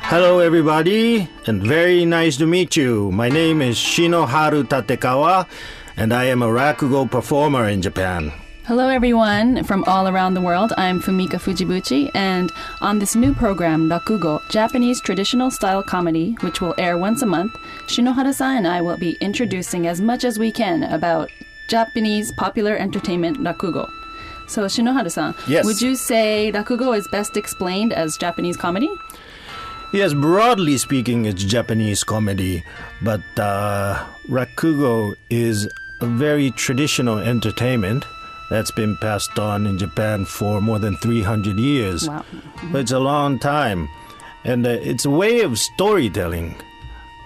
Hello everybody, and very nice to meet you. My name is Shinoharu Tatekawa, and I am a Rakugo performer in Japan. Hello everyone from all around the world. I'm Fumika Fujibuchi, and on this new program, Rakugo, Japanese traditional style comedy, which will air once a month, Shinohara-san and I will be introducing as much as we can about Japanese popular entertainment Rakugo. So Shinohara-san, Yes. would you say Rakugo is best explained as Japanese comedy? Yes, broadly speaking, it's Japanese comedy, but Rakugo is a very traditional entertainment that's been passed on in Japan for more than 300 years. Wow. But it's a long time, and it's a way of storytelling.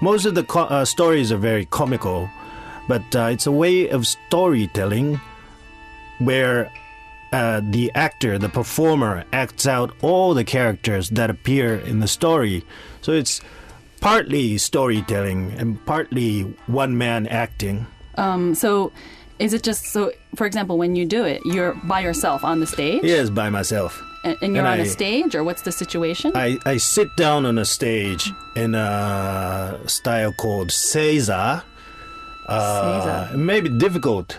Most of the stories are very comical, but it's a way of storytelling where the actor, the performer, acts out all the characters that appear in the story. So it's partly storytelling and partly one-man acting. So is it just, so for example, when you do it, you're by yourself on the stage? Yes, by myself. And you're on a stage, or what's the situation? I sit down on a stage in a style called seiza. Seiza. It may be difficult.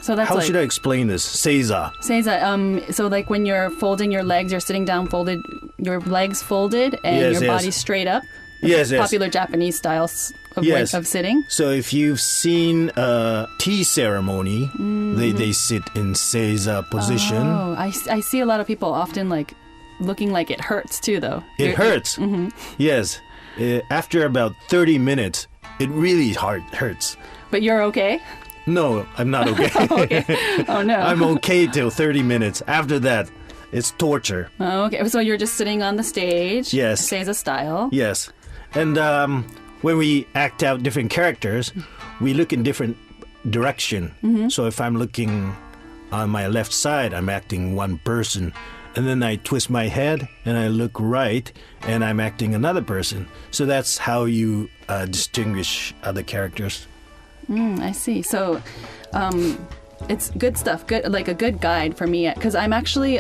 So that's How should I explain this? Seiza. Seiza, so like when you're folding your legs, you're sitting down folded, your legs folded, and Yes, your yes. body straight up. Yes, yes. Popular Japanese styles of, Yes. of sitting. So if you've seen a tea ceremony, they sit in seiza position. Oh, I see a lot of people often like looking like it hurts too, though. It hurts. Yes. After about 30 minutes, it really hurts. But you're okay? No, I'm not okay. Okay. Oh, no. I'm okay till 30 minutes. After that, it's torture. Oh, okay. So you're just sitting on the stage. Yes. Seiza style. Yes. And when we act out different characters, we look in different direction. So if I'm looking on my left side, I'm acting one person. And then I twist my head and I look right and I'm acting another person. So that's how you distinguish other characters. I see. So it's good stuff, good, like a good guide for me, because I'm actually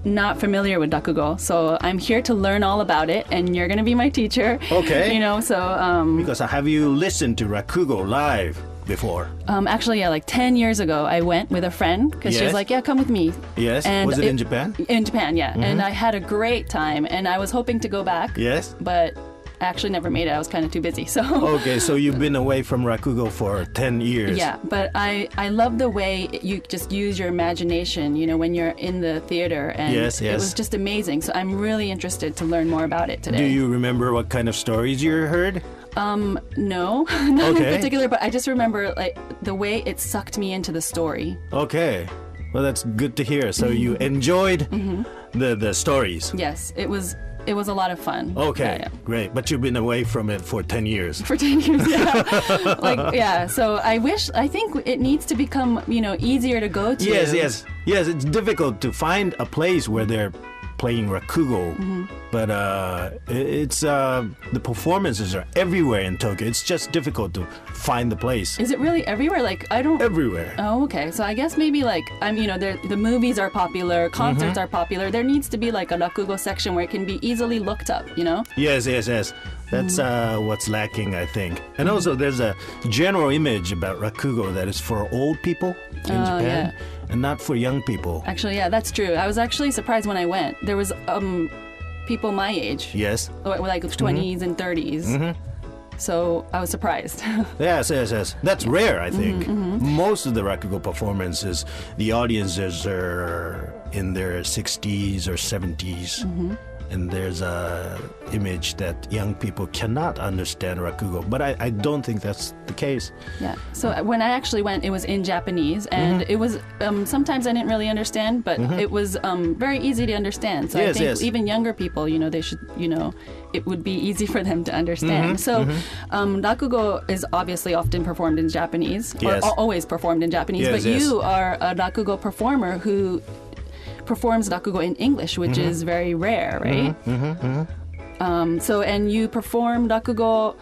not familiar with Rakugo. So I'm here to learn all about it, and you're going to be my teacher. Okay. You know, so... Because have you listened to Rakugo live before? Actually, yeah, like 10 years ago, I went with a friend, because she was Yes. like, yeah, come with me. Yes. And Was it in Japan? In Japan, yeah. And I had a great time, and I was hoping to go back. Yes. But I actually never made it. I was kind of too busy, so... Okay, so you've been away from Rakugo for 10 years. Yeah, but I love the way you just use your imagination, you know, when you're in the theater, and Yes, it yes. was just amazing. So I'm really interested to learn more about it today. Do you remember what kind of stories you heard? No, not Okay. in particular, but I just remember like the way it sucked me into the story. Okay. Well, that's good to hear. So you enjoyed the stories. Yes, it was a lot of fun. Okay, Yeah. great. But you've been away from it for 10 years. For 10 years, yeah. Like, yeah, so I think it needs to become, you know, easier to go to. Yes. It's difficult to find a place where they're playing Rakugo, but it's the performances are everywhere in Tokyo. It's just difficult to find the place. Is it really everywhere? Like, I don't... Everywhere. Oh, okay. So I guess maybe like, you know, the movies are popular, concerts are popular. There needs to be like a Rakugo section where it can be easily looked up, you know? Yes. That's what's lacking, I think. And also, there's a general image about Rakugo that is for old people in Japan, and not for young people. Actually, yeah, that's true. I was actually surprised when I went. There was people my age. Yes. Like 20s and 30s. So I was surprised. Yes. That's rare, I think. Most of the Rakugo performances, the audiences are in their 60s or 70s. And there's a image that young people cannot understand Rakugo. But I don't think that's the case. Yeah. So when I actually went, it was in Japanese, and it was sometimes I didn't really understand, but it was very easy to understand. So I think even younger people, you know, they should, you know, it would be easy for them to understand. So Rakugo is obviously often performed in Japanese, or always performed in Japanese. But you are a Rakugo performer who performs Rakugo in English, which is very rare, right? So, and you perform Rakugo,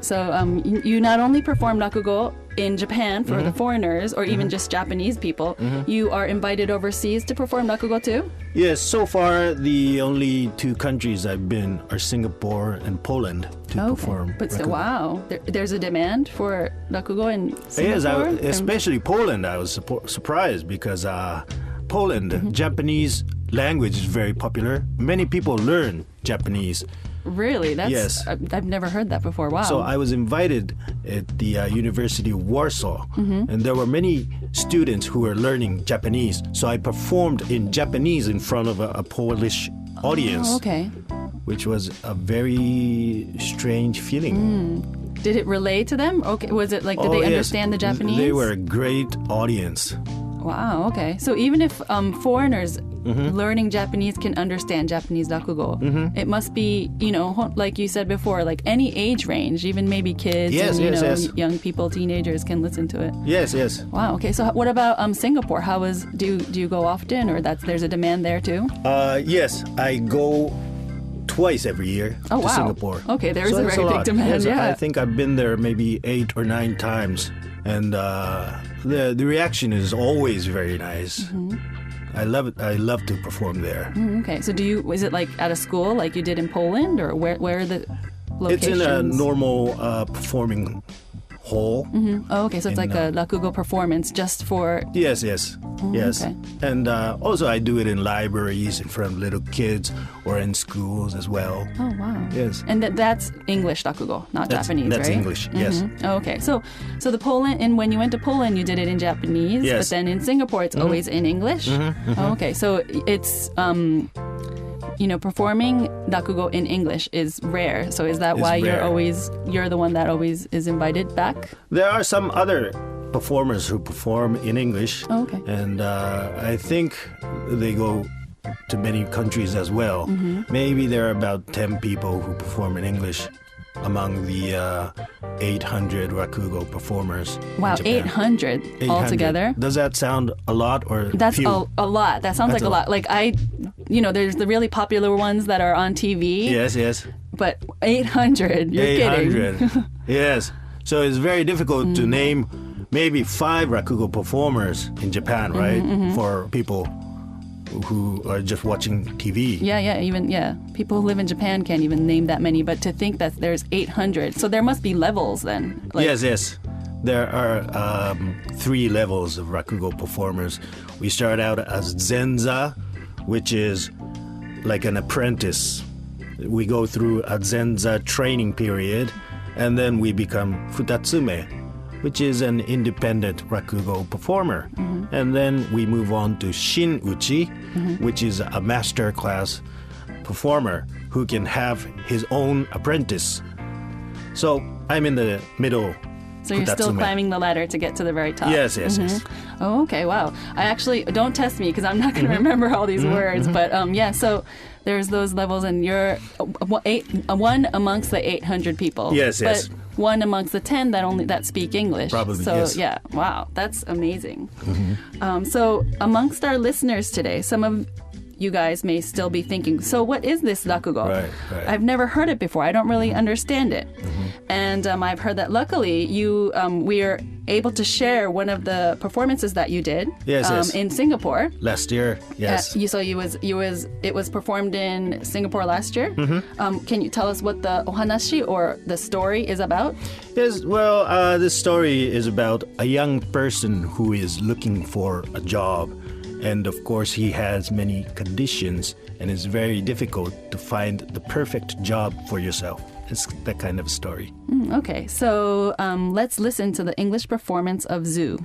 so you not only perform Rakugo in Japan for the foreigners, or even just Japanese people, you are invited overseas to perform rakugo too? Yes, so far the only two countries I've been are Singapore and Poland to perform. But rakugo. so, wow, there's a demand for rakugo in Singapore? Yes, especially Poland. I was surprised because Poland, Japanese language is very popular. Many people learn Japanese. Really? Yes. I've never heard that before. Wow. So I was invited at the University of Warsaw, and there were many students who were learning Japanese. So I performed in Japanese in front of a Polish audience. Oh, okay. Which was a very strange feeling. Did it relate to them? Okay. Was it like, did they understand the Japanese? They were a great audience. Wow, okay. So even if foreigners learning Japanese can understand Japanese rakugo, it must be, like you said before, like any age range, even maybe kids and young people, teenagers can listen to it. Yes. Wow, okay. So what about Singapore? Do you go often, or there's a demand there too? Yes, I go twice every year to Singapore. Okay, there's a very big demand. Yes, I think I've been there maybe 8 or 9 times, and the reaction is always very nice. I love it. I love to perform there. Okay, so is it like at a school like you did in Poland, or where are the locations? It's in a normal performing hall. Oh, okay, so it's like a rakugo performance just for... Yes. Okay. And also I do it in libraries in front of little kids or in schools as well. Oh, wow. Yes. And that's English rakugo, not Japanese, right? That's English, yes. Oh, okay, so the Poland, and when you went to Poland, you did it in Japanese, yes. But then in Singapore, it's always in English? Oh, okay, so it's... performing rakugo in English is rare. So is that why you're the one that always is invited back? There are some other performers who perform in English. Oh, okay. And I think they go to many countries as well. Maybe there are about 10 people who perform in English among the 800 rakugo performers. Wow, 800 altogether? Does that sound a lot or That's few? a lot. That sounds like a lot. Like there's the really popular ones that are on TV. Yes. But 800, you're 800. kidding. Yes. So it's very difficult to name maybe 5 rakugo performers in Japan, right? For people who are just watching TV. Yeah. People who live in Japan can't even name that many, but to think that there's 800. So there must be levels then. Yes. There are 3 levels of rakugo performers. We start out as zenza, which is like an apprentice. We go through a zenza training period, and then we become futatsume, which is an independent rakugo performer. And then we move on to shin-uchi, which is a master class performer who can have his own apprentice. So I'm in the middle. So you're still climbing the ladder to get to the very top. Yes. Oh, okay, wow. I actually, don't test me because I'm not going to remember all these words. But so there's those levels, and you're one amongst the 800 people. Yes. But one amongst the 10 that speak English. Probably, so, yes. Yeah, wow, that's amazing. So amongst our listeners today, some of you guys may still be thinking, so what is this rakugo? Right. I've never heard it before. I don't really understand it. And I've heard that luckily we are able to share one of the performances that you did in Singapore last year. Yes. It was performed in Singapore last year. Can you tell us what the ohanashi or the story is about? Yes. Well, this story is about a young person who is looking for a job. And of course, he has many conditions, and it's very difficult to find the perfect job for yourself. It's that kind of story. Okay, so let's listen to the English performance of Zoo. Okay,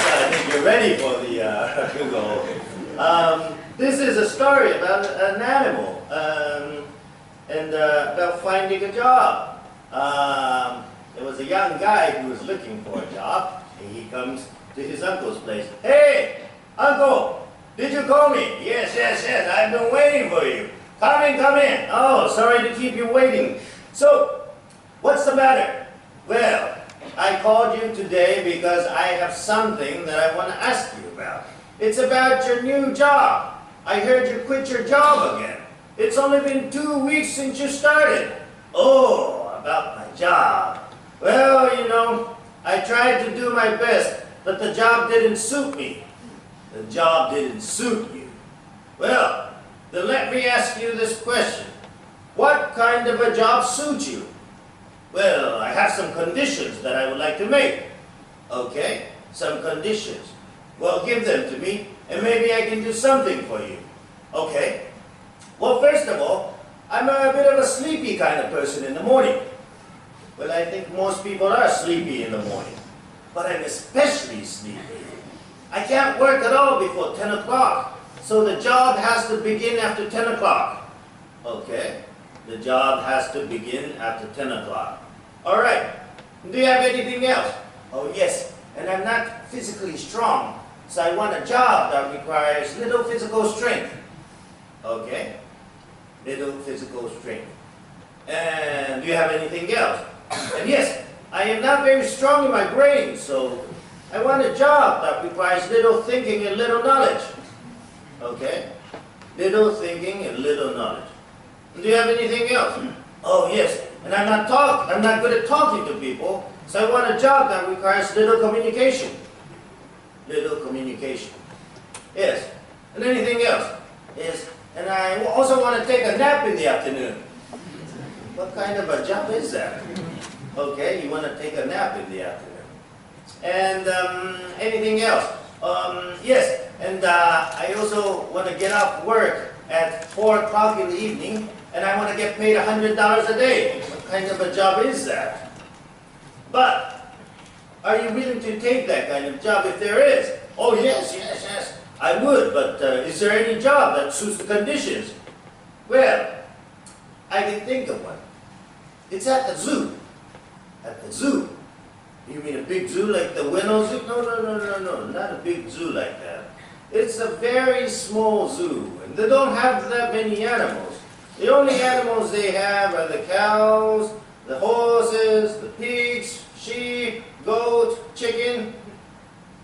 so I think you're ready for the rakugo. This is a story about an animal and about finding a job. There was a young guy who was looking for a job, and he comes to his uncle's place. Hey, uncle, did you call me? Yes, I've been waiting for you. Come in. Oh, sorry to keep you waiting. So, what's the matter? Well, I called you today because I have something that I want to ask you about. It's about your new job. I heard you quit your job again. It's only been 2 weeks since you started. Oh, about my job. Well, you know, I tried to do my best, but the job didn't suit me. The job didn't suit you. Well, then let me ask you this question. What kind of a job suits you? Well, I have some conditions that I would like to make. Okay, some conditions. Well, give them to me, and maybe I can do something for you. Okay. Well, first of all, I'm a bit of a sleepy kind of person in the morning. Well, I think most people are sleepy in the morning. But I'm especially sleepy. I can't work at all before 10 o'clock. So the job has to begin after 10 o'clock. Okay. The job has to begin after 10 o'clock. All right. Do you have anything else? Oh, yes. And I'm not physically strong. So I want a job that requires little physical strength. Okay. Little physical strength. And do you have anything else? And yes, I am not very strong in my brain, so I want a job that requires little thinking and little knowledge. Okay? Little thinking and little knowledge. And do you have anything else? Oh yes, and I'm not good at talking to people, so I want a job that requires little communication. Little communication. Yes. And anything else? Yes. And I also want to take a nap in the afternoon. What kind of a job is that? Okay, you want to take a nap in the afternoon. And anything else? Yes, and I also want to get off work at 4 o'clock in the evening, and I want to get paid $100 a day. What kind of a job is that? But, are you willing to take that kind of job if there is? Oh yes, yes, yes. I would, but is there any job that suits the conditions? Well, I can think of one. It's at the zoo. At the zoo. You mean a big zoo like the Ueno Zoo? No, not a big zoo like that. It's a very small zoo, and they don't have that many animals. The only animals they have are the cows, the horses, the pigs, sheep, goat, chicken.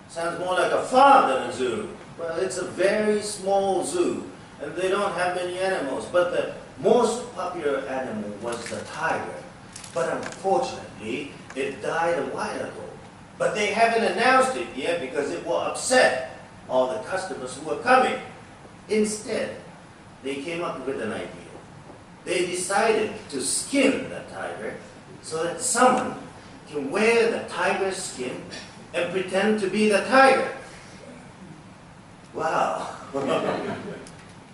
Sounds more like a farm than a zoo. Well, it's a very small zoo, and they don't have many animals. But the most popular animal was the tiger. But unfortunately, it died a while ago. But they haven't announced it yet because it will upset all the customers who are coming. Instead, they came up with an idea. They decided to skin the tiger so that someone can wear the tiger's skin and pretend to be the tiger. Wow.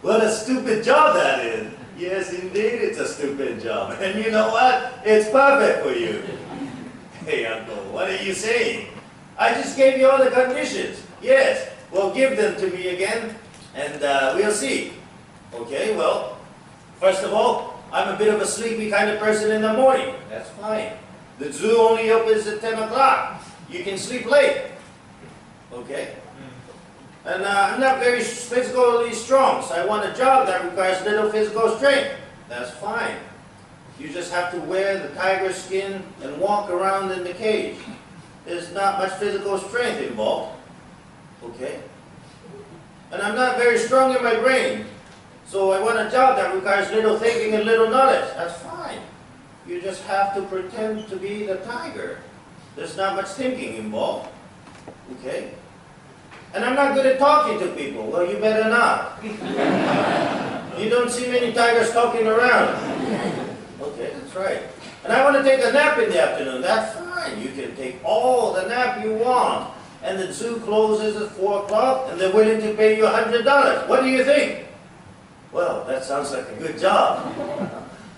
What a stupid job that is. Yes, indeed, it's a stupid job. And you know what? It's perfect for you. Hey, Uncle, what are you saying? I just gave you all the conditions. Yes, well, give them to me again, and we'll see. Okay, well, first of all, I'm a bit of a sleepy kind of person in the morning. That's fine. The zoo only opens at 10 o'clock. You can sleep late. Okay? And I'm not very physically strong, so I want a job that requires little physical strength. That's fine. You just have to wear the tiger skin and walk around in the cage. There's not much physical strength involved. Okay? And I'm not very strong in my brain, so I want a job that requires little thinking and little knowledge. That's fine. You just have to pretend to be the tiger. There's not much thinking involved. Okay? And I'm not good at talking to people. Well, you better not. You don't see many tigers talking around. Okay, that's right. And I want to take a nap in the afternoon. That's fine. You can take all the nap you want. And the zoo closes at 4 o'clock, and they're willing to pay you $100. What do you think? Well, that sounds like a good job.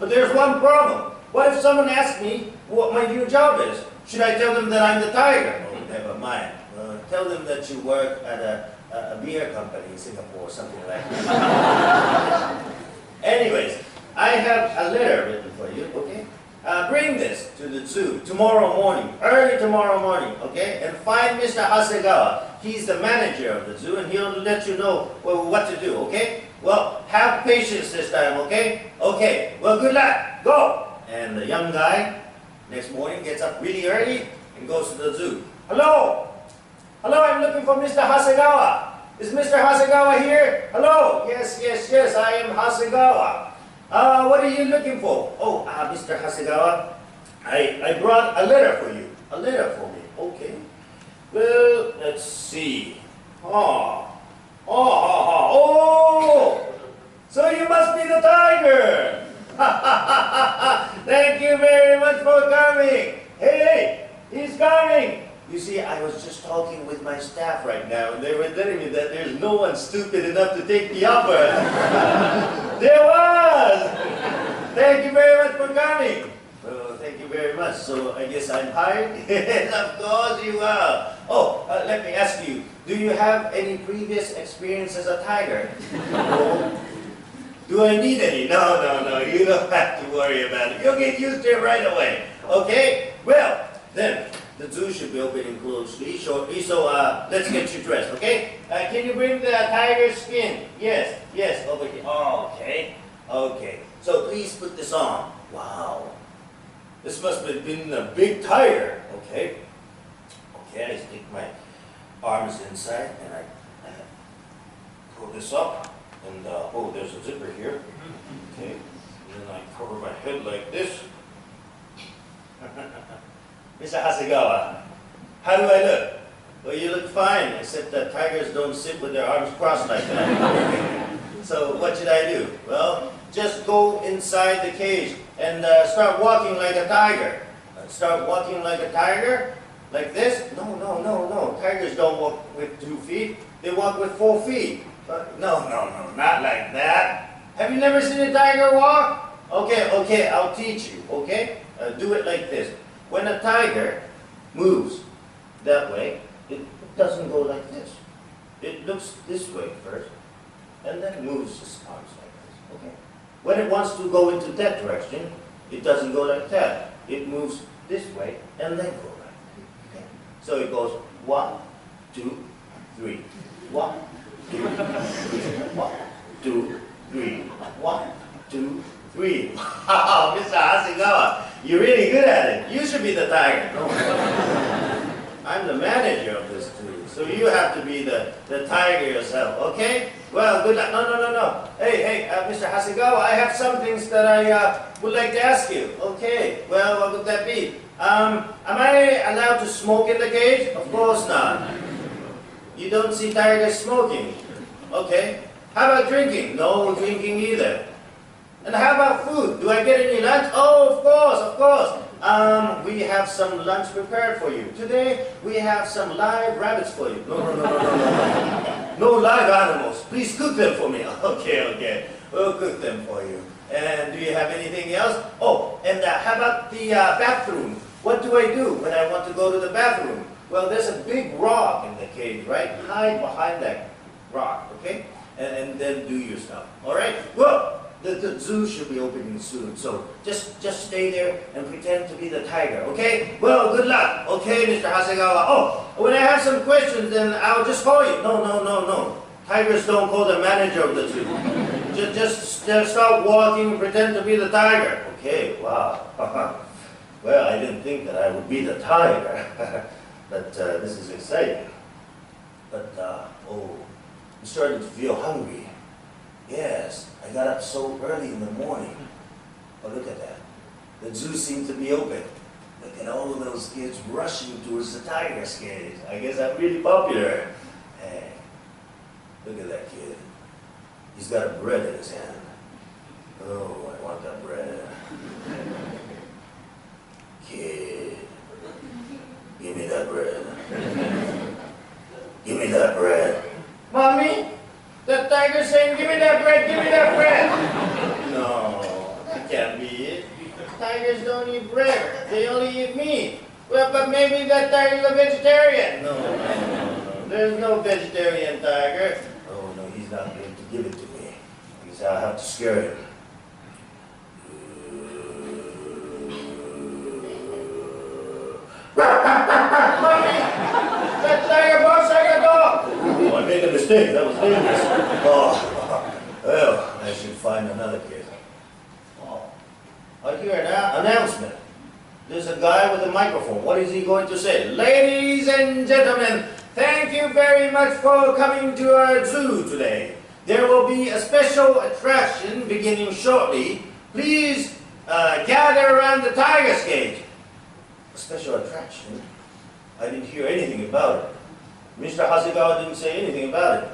But there's one problem. What if someone asks me what my new job is? Should I tell them that I'm the tiger? Oh, never mind. Tell them that you work at a beer company in Singapore or something like that. Anyways, I have a letter written for you, okay? Bring this to the zoo tomorrow morning, early tomorrow morning, okay? And find Mr. Hasegawa. He's the manager of the zoo, and he'll let you know what to do, okay? Well, have patience this time, okay? Okay, well, good luck. Go! And the young guy, next morning, gets up really early, and goes to the zoo. Hello? Hello, I'm looking for Mr. Hasegawa. Is Mr. Hasegawa here? Hello? Yes, I am Hasegawa. What are you looking for? Oh, Mr. Hasegawa, I brought a letter for you. A letter for me. Okay. Well, let's see. Oh! So you must be the tiger! Thank you very much for coming! Hey, he's coming! You see, I was just talking with my staff right now, and they were telling me that there's no one stupid enough to take the upper. There was! Thank you very much for coming! Well, thank you very much. So I guess I'm hired? Yes, of course you are. Oh, let me ask you, do you have any previous experience as a tiger? No. Do I need any? No, you don't have to worry about it. You'll get used to it right away. Okay? Well, then, the zoo should be opening closely, shortly, so let's get you dressed, okay? Can you bring the tiger skin? Yes, over here. Oh, okay. So please put this on. Wow. This must have been a big tiger. Okay, I stick my arms inside and I pull this up. And, oh, there's a zipper here. Okay, and then I cover my head like this. Mr. Hasegawa, how do I look? Well, you look fine, except that tigers don't sit with their arms crossed like that. So what should I do? Well, just go inside the cage and start walking like a tiger. Start walking like a tiger? Like this? No. Tigers don't walk with 2 feet. They walk with 4 feet. No, not like that. Have you never seen a tiger walk? Okay, I'll teach you, okay? Do it like this. When a tiger moves that way, it doesn't go like this. It looks this way first, and then moves its arms like this, okay? When it wants to go into that direction, it doesn't go like that. It moves this way, and then go like that, okay? So it goes 1, 2, 3. 1, 2, 3. 1, 2, 3. 1, 2, 3. Wow, Mr. Hasegawa, you're really good at it. You should be the tiger. No. I'm the manager of this too, so you have to be the tiger yourself, okay? Well, good luck. No. Hey, Mr. Hasegawa, I have some things that I would like to ask you. Okay, well, what would that be? Am I allowed to smoke in the cage? Of course not. You don't see tigers smoking. Okay. How about drinking? No drinking either. And how about food? Do I get any lunch? Oh, of course. We have some lunch prepared for you. Today, we have some live rabbits for you. No. No live animals. Please cook them for me. Okay. We'll cook them for you. And do you have anything else? Oh, and how about the bathroom? What do I do when I want to go to the bathroom? Well, there's a big rock in the cage, right? Hide behind that rock, okay? And then do your stuff, all right? Well, the zoo should be opening soon, so just stay there and pretend to be the tiger, okay? Well, good luck, okay, Mr. Hasegawa. Oh, when I have some questions, then I'll just call you. No. Tigers don't call the manager of the zoo. Just start walking and pretend to be the tiger. Okay, wow. Well, I didn't think that I would be the tiger, but this is exciting. But, I'm starting to feel hungry. Yes, I got up so early in the morning. Oh, look at that. The zoo seems to be open. Look at all of those kids rushing towards the tiger's cage. I guess I'm really popular. Hey, look at that kid. He's got a bread in his hand. Oh, I want that bread. Kid, give me that bread. Give me that bread. Mommy? The tiger's saying, give me that bread. No, that can't be it. Tigers don't eat bread. They only eat meat. Well, but maybe that tiger's a vegetarian. No. There's no vegetarian tiger. Oh, no, he's not going to give it to me. I guess I'll have to scare him. Mommy! That tiger barks like a dog! Oh, I made a mistake. That was dangerous. Oh, well, I should find another kid. Oh, I hear an announcement. There's a guy with a microphone. What is he going to say? Ladies and gentlemen, thank you very much for coming to our zoo today. There will be a special attraction beginning shortly. Please gather around the tiger's cage. A special attraction? I didn't hear anything about it. Mr. Hasegawa didn't say anything about it.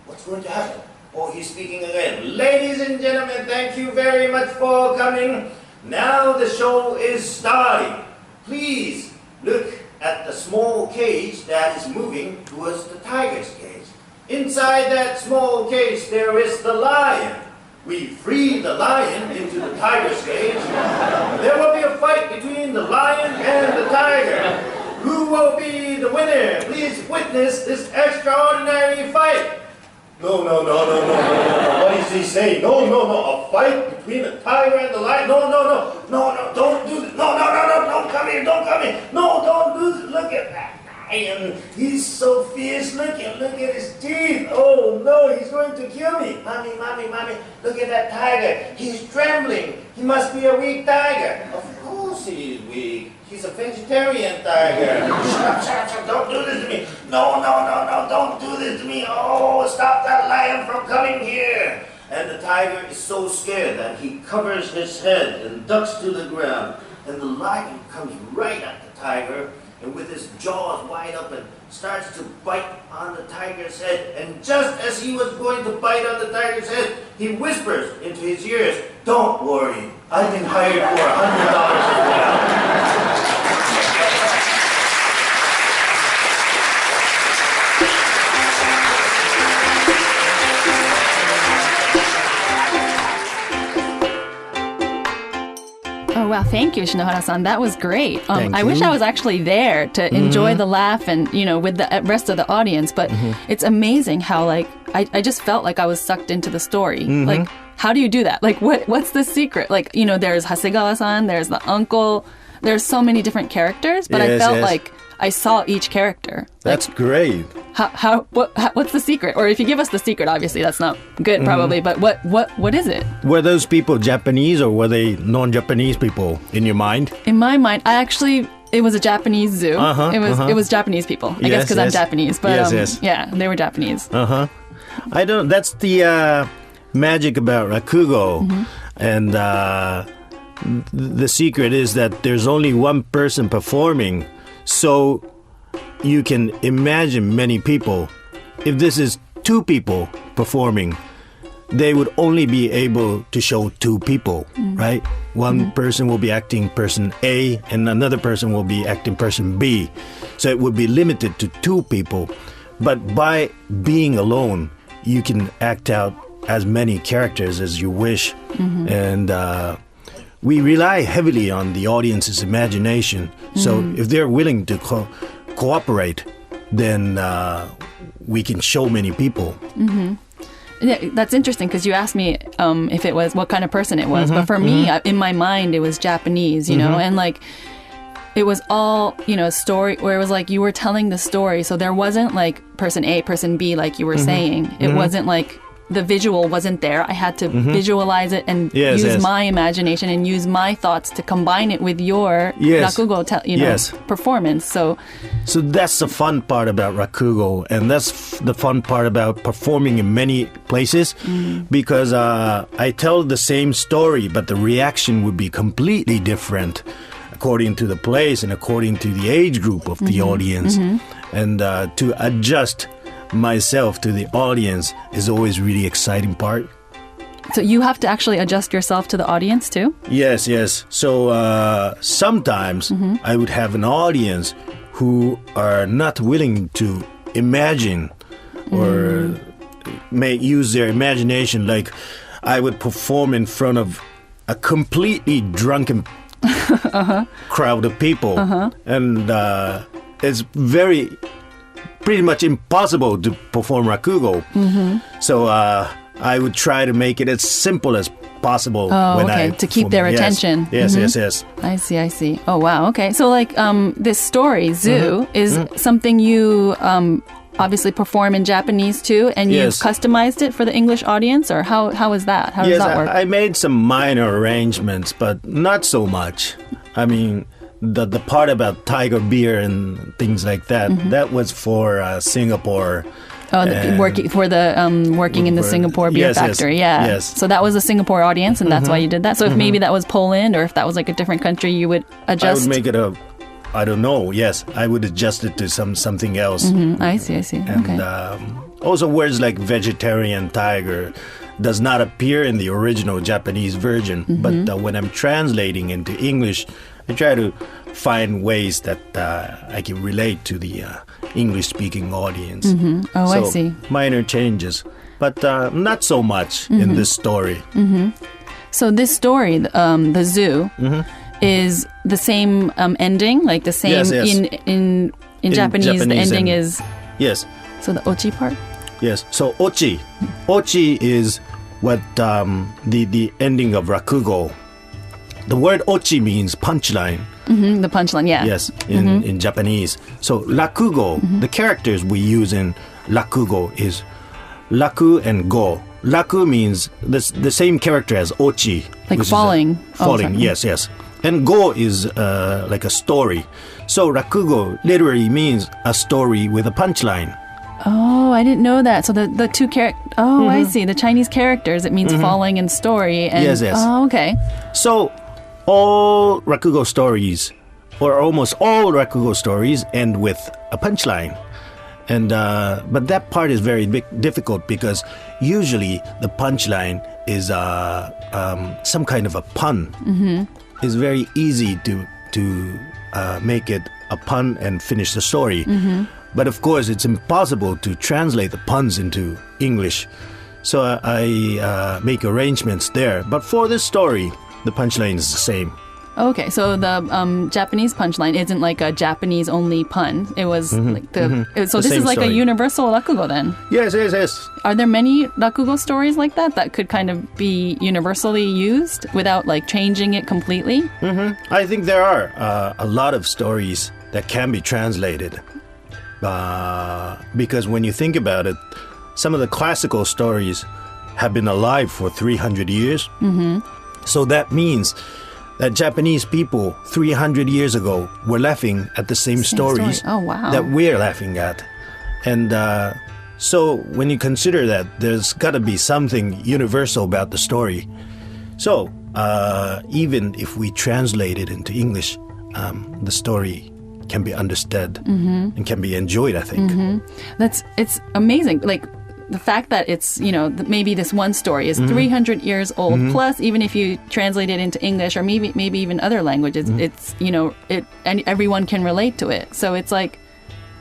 What's going to happen? Oh, he's speaking again. Ladies and gentlemen, thank you very much for coming. Now the show is starting. Please look at the small cage that is moving towards the tiger's cage. Inside that small cage there is the lion. We free the lion into the tiger's cage. There will be a fight between the lion and the tiger. Who will be the winner? Please witness this extraordinary fight. No. What is he saying? No. A fight between the tiger and the lion? No. Don't do this. No. Don't come here. No, don't do this. Look at that lion. He's so fierce looking. Look at his teeth. Oh, no, he's going to kill me. Mommy. Look at that tiger. He's trembling. He must be a weak tiger. Of course he is weak. He's a vegetarian tiger. Shut up. Don't do this to me. No. Don't do this to me. Oh, stop that lion from coming here. And the tiger is so scared that he covers his head and ducks to the ground. And the lion comes right at the tiger and with his jaws wide open starts to bite on the tiger's head. And just as he was going to bite on the tiger's head, he whispers into his ears, "Don't worry, I've been hired for $100 as well." Oh, wow. Thank you, Shinohara-san. That was great. Thank I you. wish I was actually there to enjoy the laugh and, with the rest of the audience. But it's amazing how, I just felt like I was sucked into the story. Like, how do you do that? Like, what's the secret? Like, there's Hasegawa-san, there's the uncle, there's so many different characters, but I felt like I saw each character. That's great. What's the secret? Or if you give us the secret, obviously that's not good, probably. But what is it? Were those people Japanese or were they non-Japanese people in your mind? In my mind, it was a Japanese zoo. It was Japanese people. I guess because I'm Japanese. But yeah, they were Japanese. That's the magic about Rakugo. And the secret is that there's only one person performing. So you can imagine many people. If this is two people performing, they would only be able to show two people, right? One person will be acting person A and another person will be acting person B. So it would be limited to two people. But by being alone, you can act out as many characters as you wish. And we rely heavily on the audience's imagination. So if they're willing to cooperate, then we can show many people. Yeah, that's interesting because you asked me if it was what kind of person it was. But for me, in my mind, it was Japanese, and it was all, a story where it was like you were telling the story. So there wasn't like person A, person B, like you were saying. It wasn't like the visual wasn't there. I had to visualize it and use my imagination and use my thoughts to combine it with your rakugo, performance. So that's the fun part about Rakugo, and that's the fun part about performing in many places, because I tell the same story, but the reaction would be completely different according to the place and according to the age group of the audience, and to adjust myself to the audience is always really exciting part. So you have to actually adjust yourself to the audience too? Yes. So sometimes I would have an audience who are not willing to imagine or may use their imagination. Like I would perform in front of a completely drunken crowd of people, and it's pretty much impossible to perform Rakugo. So I would try to make it as simple as possible to keep their attention. Yes. I see. Oh, wow. Okay. So this story, Zoo, is something you obviously perform in Japanese too, and you've customized it for the English audience, or how is that? How does that work? I made some minor arrangements, but not so much. I mean, the part about tiger beer and things like that, that was for Singapore. Oh, working in the Singapore beer factory. Yes. So that was a Singapore audience, and that's why you did that. So if maybe that was Poland, or if that was like a different country, you would adjust. I would make it I don't know. Yes, I would adjust it to something else. I see. And also words like vegetarian tiger does not appear in the original Japanese version. But when I'm translating into English, I try to find ways that I can relate to the English-speaking audience. Oh, so I see. Minor changes, but not so much in this story. So this story, the zoo, is the same ending, like the same in Japanese. The ending is So the ochi part. Yes. So ochi is what the ending of rakugo. The word ochi means punchline. The punchline, yeah. Yes, in Japanese. So rakugo, the characters we use in rakugo is raku and go. Raku means the same character as ochi. Like falling. Falling, yes. And go is like a story. So rakugo literally means a story with a punchline. Oh, I didn't know that. So the two characters. Oh, I see. The Chinese characters, it means falling and story. And, yes. Oh, okay. So all rakugo stories, or almost all rakugo stories, end with a punchline. And but that part is very difficult because usually the punchline is some kind of a pun. It's very easy to make it a pun and finish the story. But of course, it's impossible to translate the puns into English. So I make arrangements there. But for this story, the punchline is the same. Okay, so the Japanese punchline isn't like a Japanese-only pun. It was like so this is like story. A universal rakugo then? Yes. Are there many rakugo stories like that could kind of be universally used without like changing it completely? I think there are a lot of stories that can be translated. Because when you think about it, some of the classical stories have been alive for 300 years. So that means that Japanese people 300 years ago were laughing at the same stories that we're laughing at. And so when you consider that, there's got to be something universal about the story. So even if we translate it into English, the story can be understood and can be enjoyed, I think. It's amazing. Like the fact that it's, maybe this one story is 300 years old, plus even if you translate it into English or maybe even other languages, it's, and everyone can relate to it. So it's like,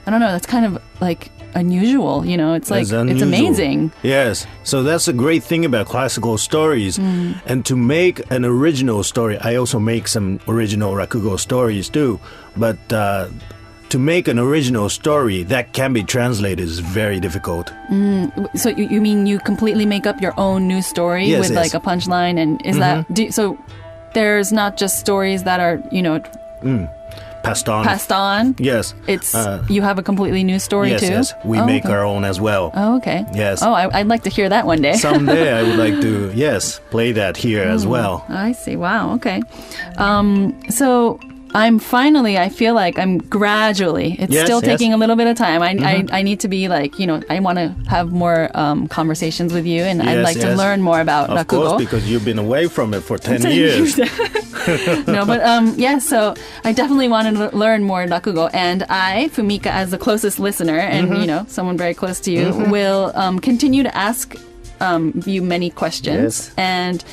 I don't know, that's kind of like unusual, it's like, it's amazing. Yes. So that's a great thing about classical stories. And to make an original story, I also make some original rakugo stories too, but to make an original story that can be translated is very difficult. So you mean you completely make up your own new story with like a punchline, and is that so there's not just stories that are passed on? Yes. It's you have a completely new story too? Yes, we make our own as well. Oh, okay. Yes. Oh, I'd like to hear that one day. Someday I would like to, play that here as well. I see. Wow, okay. So I feel like I'm gradually, it's still taking a little bit of time. I need to be like, I want to have more conversations with you, and I'd like to learn more about Rakugo. Of course, because you've been away from it for 10 years. No, but so I definitely wanted to learn more Rakugo, and I, Fumika, as the closest listener, and someone very close to you, will continue to ask you many questions. And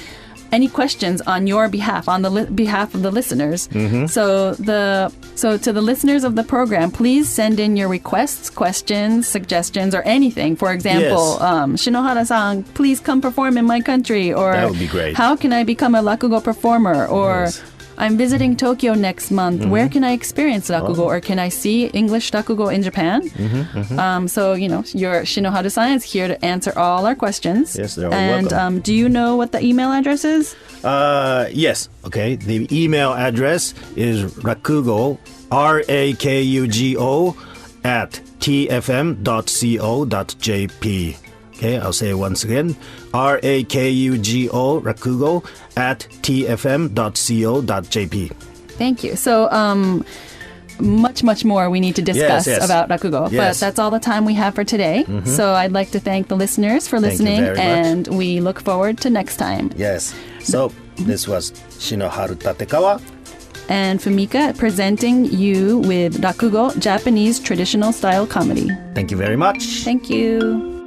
any questions on your behalf, on the behalf of the listeners. So to the listeners of the program, please send in your requests, questions, suggestions, or anything. For example, Shinohara-san, please come perform in my country, or that would be great. How can I become a rakugo performer, or I'm visiting Tokyo next month. Where can I experience rakugo, or can I see English rakugo in Japan? So, your Shinoharu-san is here to answer all our questions. Yes, they're all welcome. And do you know what the email address is? Yes. Okay. The email address is rakugo, RAKUGO, @tfm.co.jp. Okay, I'll say it once again. RAKUGO, rakugo, @tfm.co.jp. Thank you. So, much more we need to discuss about Rakugo. But that's all the time we have for today. So I'd like to thank the listeners for listening, and we look forward to next time. Yes. So this was Shinoharu Tatekawa and Fumika presenting you with Rakugo, Japanese traditional style comedy. Thank you very much. Thank you.